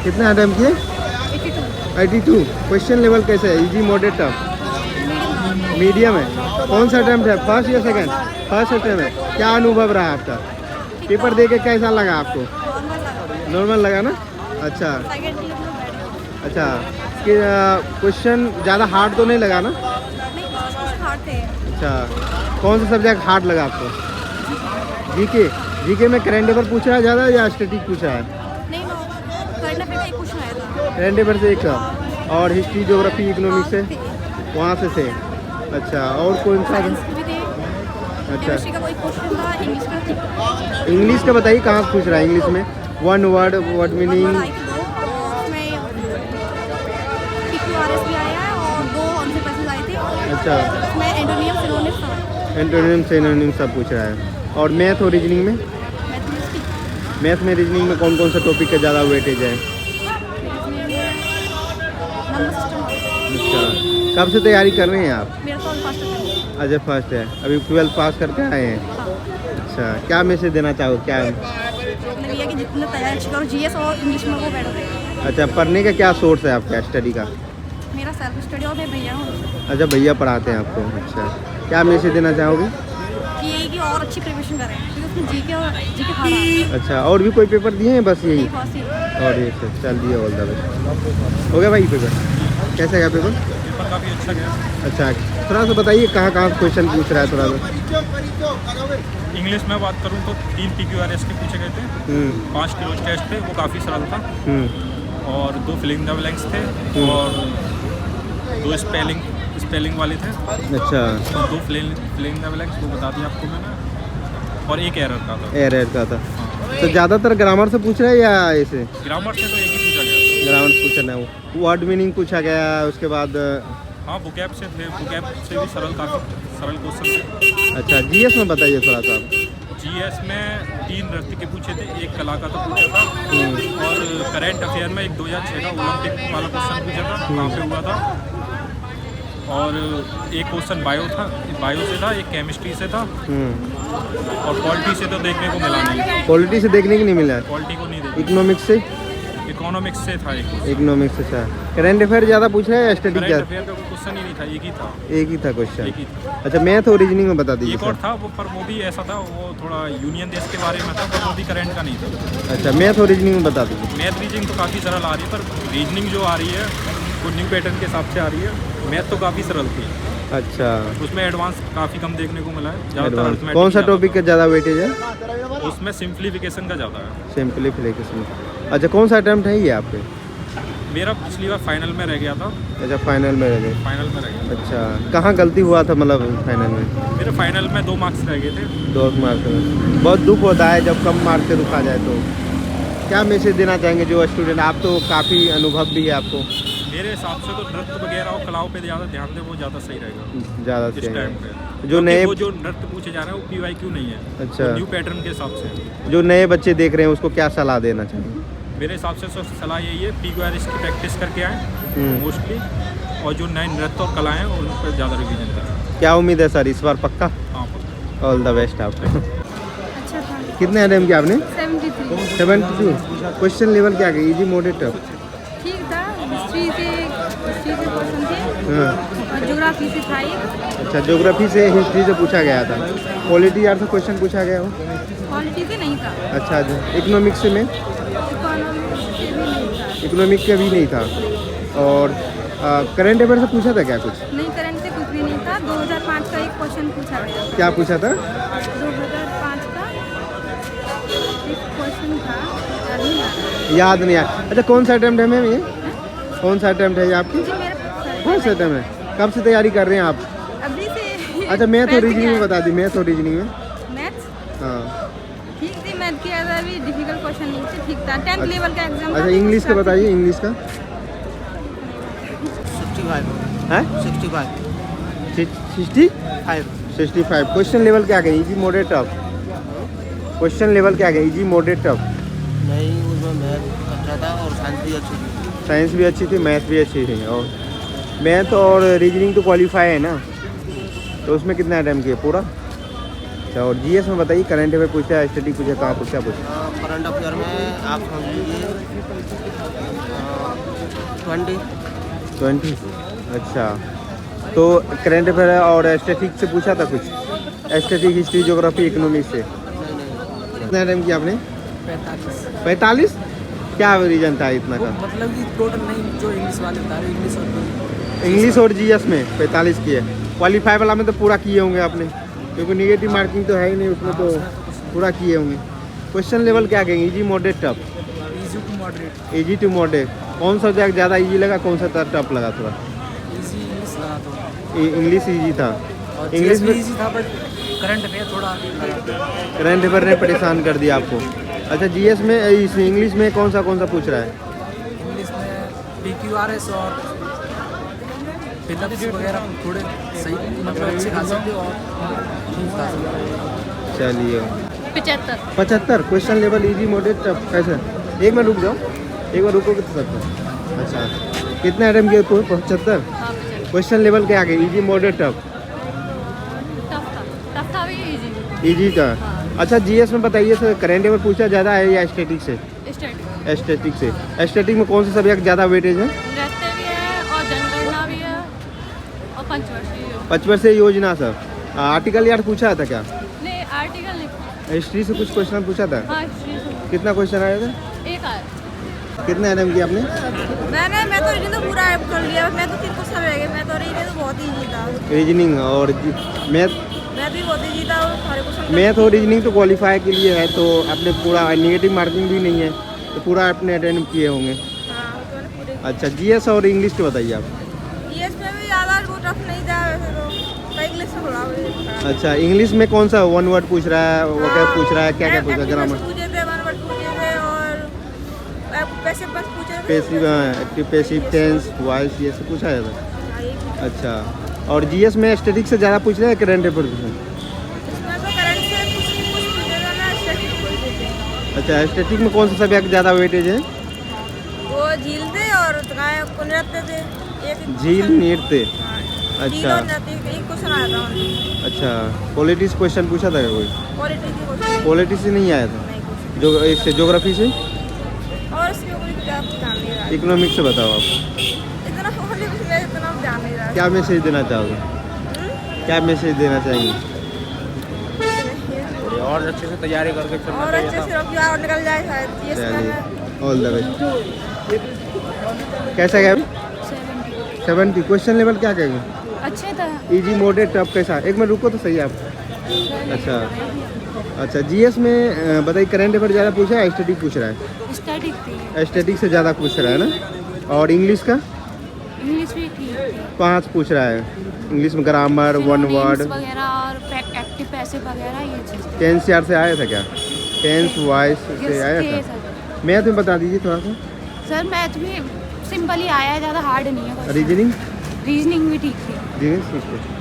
कितने अटेम्प्ट किए? 82। Question level कैसे है? Easy, moderate, tough? मीडियम है। कौन सा अटेम्प्ट है, फर्स्ट या सेकंड? फर्स्ट अटेम्प्ट है। क्या अनुभव रहा आपका? पेपर दे के कैसा लगा आपको? नॉर्मल लगा ना? अच्छा अच्छा। क्वेश्चन ज़्यादा हार्ड तो नहीं लगा ना? अच्छा, कौन सा सब्जेक्ट हार्ड लगा आपको? जीके? जीके में करंट अफेयर पूछ रहा है ज़्यादा या स्टैटिक पूछ रहा है? करंट अफेयर से एक था, और हिस्ट्री, ज्योग्राफी, इकोनॉमिक्स से वहाँ से थे। अच्छा, और कौन सा? अच्छा, इंग्लिश का बताइए, कहाँ से पूछ रहा है इंग्लिश में? One word, word meaning? अच्छा, एंटोनिम सिनोनिम सब पूछ रहा है। और मैथ और रीजनिंग में? मैथ में, रीजनिंग में कौन कौन सा टॉपिक का ज़्यादा वेटेज है? अच्छा, कब से तैयारी कर रहे हैं आप? अच्छा, फर्स्ट है, अभी 12th पास करके आए हैं। अच्छा, क्या मैसेज देना चाहो? क्या कि जितना तैयारी करो जीएस और इंग्लिश में वो बेटर रहेगा। अच्छा, पढ़ने का क्या सोर्स है आपका स्टडी का? मेरा सेल्फ स्टडी और मैं भैया हूँ। अच्छा, भैया पढ़ाते हैं आपको। अच्छा, क्या मैसेज देना चाहोगे? कि यही कि और अच्छी प्रिपरेशन करें, क्योंकि उसमें जीके और जीके हार्ड आता है। अच्छा, और भी कोई पेपर दिए हैं? बस यही? फर्स्ट ही। और ये सब चल दिए, ऑल द बेस्ट। हो गया भाई पेपर? कैसा गया पेपर? पेपर काफ़ी अच्छा गया। अच्छा, थोड़ा सा बताइए कहाँ कहाँ क्वेश्चन पूछ रहा है थोड़ा सा। इंग्लिश में बात करूँ तो 3 PQRS के पूछे गए थे, 5 क्लोज टेस्ट थे, वो काफ़ी सरल था, और 2 फिलिंग द ब्लैंक्स थे, और 2 स्पेलिंग वाले थे। अच्छा, तो 2 फिलिंग द ब्लैंक्स वो बता दिया आपको मैंने, और एक एरर का था। एरर का था। तो ज़्यादातर ग्रामर से पूछ रहे हैं या ऐसे? ग्रामर से तो एक ही पूछा गया। ग्रामर से पूछना है, वर्ड मीनिंग पूछा गया, उसके बाद हाँ, बुकैब से थे, बुकैब से भी काफ़ी सरल क्वेश्चन थे। अच्छा, जीएस में बताइए थोड़ा सा। जीएस में 3 नृत्य के पूछे थे, एक कला का तो पूछा था, और करंट अफेयर में एक 2006 का ओलंपिक वाला क्वेश्चन पूछा था, कहाँ पे हुआ था, और एक क्वेश्चन बायो से था, एक केमिस्ट्री से था, और पॉलिटी से तो देखने को मिला नहीं। पॉलिटी से देखने को नहीं मिला? पॉलिटी को नहीं देखा। इकोनॉमिक्स से? इकोनॉमिक्स से था एक। इकोनॉमिक्स से था। करंट अफेयर ज़्यादा पूछ रहे हैं या स्टैटिक? करंट अफेयर का कोई क्वेश्चन ही नहीं था, एक ही था। एक ही था क्वेश्चन? एक ही था। अच्छा, मैथ और रीजनिंग में बता दीजिए। एक और था वो, पर वो भी ऐसा था, वो थोड़ा यूनियन देश के बारे में था, पर वो भी करंट का नहीं था। अच्छा, मैथ और रीजनिंग में बता दीजिए। मैथ रीजनिंग तो काफ़ी सरल आ रही है, पर रीजनिंग जो आ रही है वो न्यू पैटर्न के हिसाब से आ रही है। मैथ तो काफ़ी सरल थी। अच्छा, उसमें एडवांस काफ़ी कम देखने को मिला है। ज़्यादातर कौन सा टॉपिक का ज़्यादा वेटेज है? उसमें सिंप्लीफिकेशन का ज़्यादा है। सिंप्लीफिकेशन। अच्छा, कौन सा अटेम्प्ट है ये आपके? मेरा पिछली बार फाइनल में रह गया था। अच्छा, फाइनल में रह गए? फाइनल में रह गया। अच्छा, कहाँ गलती हुआ था मतलब फाइनल में? मेरे फाइनल में 2 मार्क्स रह गए थे। 2 मार्क्स में बहुत दुख होता है जब कम मार्क्स से रुका जाए। तो क्या मैसेज देना चाहेंगे जो स्टूडेंट, आप तो काफ़ी अनुभव भी है आपको? मेरे हिसाब से तो नृत्य वगैरह और कलाओं पे ज़्यादा ध्यान दें, वो ज़्यादा सही रहेगा ज़्यादा इस सही टाइम है। पे। जो नए वो जो नृत्य पूछे जा रहे हैं वो PYQ नहीं है। अच्छा, न्यू पैटर्न के हिसाब से। जो नए बच्चे देख रहे हैं उसको क्या सलाह देना चाहिए? मेरे हिसाब से सलाह यही है, PQRS की प्रैक्टिस करके आएँ मोस्टली, और जो नए नृत्य और कलाएँ हैं उन पर ज़्यादा रिवीजन करें। क्या उम्मीद है सर इस बार पक्का? हाँ, पक्का। ऑल द बेस्ट आपको। अच्छा था। कितने अटेम्प्ट किया आपने? 73। 72। क्वेश्चन लेवल क्या है, इजी, मॉडरेट, टफ? ठीक था। हिस्ट्री से क्वेश्चन थे, हाँ। और ज्योग्राफी से था एक। अच्छा, ज्योग्राफी से, हिस्ट्री से पूछा गया था। पॉलिटी यार से क्वेश्चन पूछा गया हो? क्वालिटी से नहीं था। अच्छा, इकोनॉमिक्स में? इकोनॉमिक का भी नहीं था। और करंट अफेयर से पूछा था क्या कुछ? नहीं, करंट से कुछ भी नहीं था। 2005 का एक क्वेश्चन पूछा गया था। क्या पूछा था? 2005 का एक क्वेश्चन था, याद नहीं आ रहा। याद नहीं आया। अच्छा, कौन सा अटेम्प्ट है मैम ये? कौन सा अटेम्प्ट है ये आपकी? जी, मेरा कौन सा अटेम्प्ट है? कब से तैयारी कर रहे हैं आप? अभी से। अच्छा, मैथ और रीजनिंग में बता दी। मैथ और रीजनिंग में? मैथ्स हाँ। ठीक थी। मैथ की ज़्यादा भी डिफिकल्ट क्वेश्चन नहीं थे, ठीक था। 10th लेवल का एग्जाम। अच्छा, इंग्लिश का बताइए। इंग्लिश का? 65 है? 65। क्वेश्चन लेवल क्या है, easy, moderate, tough? Question level क्या है, इजी, मॉडरेट, टफ? नहीं, उसमें मैथ अच्छा था और साइंस भी अच्छी थी। साइंस भी अच्छी थी, मैथ भी अच्छी थी। और मैथ और रीजनिंग तो क्वालिफाई है ना, तो उसमें कितना अटेम्प्ट किए पूरा? अच्छा, और जीएस में बताइए, करंट अफेयर पूछा है, स्टडी पूछा, कहाँ पूछा पूछा? करंट अफेयर में आप समझ लीजिए 20। अच्छा, तो करंट अफेयर और स्टैटिक से पूछा था कुछ? स्टैटिक, हिस्ट्री, ज्योग्राफी, इकोनॉमिक्स से? कितना टाइम किया आपने? 45। क्या रीजन था इतना का? मतलब कि टोटल नहीं, जो इंग्लिश वाले बता रहे, इंग्लिश और जीएस में 45 किए। क्वालिफाई वाला में तो पूरा किए होंगे आपने, क्योंकि निगेटिव मार्किंग तो है ही नहीं उसमें, तो पूरा किए होंगे। क्वेश्चन लेवल क्या कहेंगे, easy, moderate, tough? Easy to moderate. Easy to moderate. कौन सा सब्जेक्ट ज़्यादा इजी लगा, कौन सा टफ लगा थोड़ा? इजी इंग्लिश लगा तो, इंग्लिश इजी था। और इंग्लिश भी में इजी था, बट करंट अफेयर थोड़ा करंट अफेयर ने परेशान कर दिया आपको। अच्छा, जीएस में, इस इंग्लिश में कौन सा पूछ रहा है? इंग्लिश में PQRS और फिलअप्स वगैरह थोड़े सही, मतलब अच्छे खासे थे और ठीक था। चलिए, 75। Question level easy, moderate, tough कैसे? एक मिनट रुक जाओ, एक बार रुको कितना सकते? अच्छा, कितने अटेम्प्ट किए? 75। हाँ, क्वेश्चन लेवल क्या आगे, इजी, मॉडरेट, टफ? टफ था भी इजी। इजी का। अच्छा, जीएस में बताइए सर, करंट अफेयर पूछा ज़्यादा है या स्टैटिक से? स्टैटिक से। स्टैटिक में कौन से सब्जेक्ट ज़्यादा वेटेज है? रहते भी है और जनगणना भी है और पंचवर्षीय। पंचवर्षीय योजना सर। आर्टिकल यार पूछा था क्या? नहीं, आर्टिकल नहीं। हिस्ट्री से कुछ क्वेश्चन पूछा था? हाँ, हिस्ट्री से कितना क्वेश्चन आया था? एक आया। कितने अटेम्प्ट किया आपने? मैं तो रीजनिंग तो पूरा कर लिया, मैं तो 3 क्वेश्चन रह गए, मैं तो रीजनिंग तो बहुत ईजी था। रीजनिंग और मैथ? मैं भी बहुत ईजी था, और सारे क्वेश्चन मैथ और रीजनिंग तो क्वालिफाई के लिए है, तो आपने पूरा, नेगेटिव मार्किंग भी नहीं है, तो पूरा आपने अटेम्प्ट किए होंगे। हाँ, तो मैंने पूरे। अच्छा, जीएस और इंग्लिश के बताइए आप। जीएस में भी ज़्यादा वो टफ नहीं था वैसे तो, इंग्लिश में थोड़ा मुझे था। अच्छा, इंग्लिश में कौन सा वन वर्ड पूछ रहा है, वो क्या पूछ रहा है, क्या क्या पूछ रहा है? ग्रामर पूछे थे, वन वर्ड पूछे थे, और पैसिव बस पूछे थे। Passive, active, passive, tense, voice, ये सब पूछा जाता है। हाँ, यही पूछा। अच्छा, और जीएस में स्टैटिक से ज़्यादा पूछ रहे हैं, करंट अफेयर पूछ रहे हैं? इसमें तो करंट से कुछ पूछे थे ना, स्टैटिक पूछे थे। अच्छा, स्टैटिक में कौन सा सब्जेक्ट ज़्यादा वेटेज है? वो झील थे और नृत्य थे। एक झील, नृत्य। झील अच्छा, और नृत्य, एक क्वेश्चन आया था उनमें। अच्छा, पॉलिटिक्स क्वेश्चन पूछा था क्या कोई? पॉलिटिक्स की क्वेश्चन पॉलिटिक्स से नहीं आया था? नहीं कुछ। जो इससे ज्योग्राफी से, और उसके ऊपर कुछ आप ध्यान नहीं रहा। इकोनॉमिक्स से बताओ आप, इतना पॉलिटिक्स में इतना ध्यान नहीं रहा। क्या मैसेज देना चाहोगे? क्या मैसेज देना चाहेंगे? और अच्छे से तैयारी करके चलना और अच्छे से रखिए और निकल जाए शायद। ये चलिए, ऑल द बेस्ट। कैसा गया? 70। क्वेश्चन लेवल क्या कहेंगे, अच्छे था। इजी, मॉडरेट, टफ कैसा? एक मिनट रुको तो सही आप। अच्छा, अच्छा, जीएस में बताइए, करंट अफेयर ज़्यादा पूछा है, स्टैटिक पूछ रहा है? स्टैटिक थी। स्टैटिक से ज़्यादा पूछ रहा है ना। और इंग्लिश का इंग्लिश भी ठीक थी। 5 पूछ रहा है। इंग्लिश में ग्रामर, वन वर्ड, वगैरह और एक्टिव पैसिव वगैरह ये चीज़। टेंस यार से आया था क्या? टेंस, वॉइस से आया था? मैथ में बता दीजिए थोड़ा सा। सर मैथ भी सिंपल ही आया है, ज़्यादा हार्ड नहीं है। रीजनिंग? रीजनिंग भी ठीक थी। रीजनिंग ठीक है।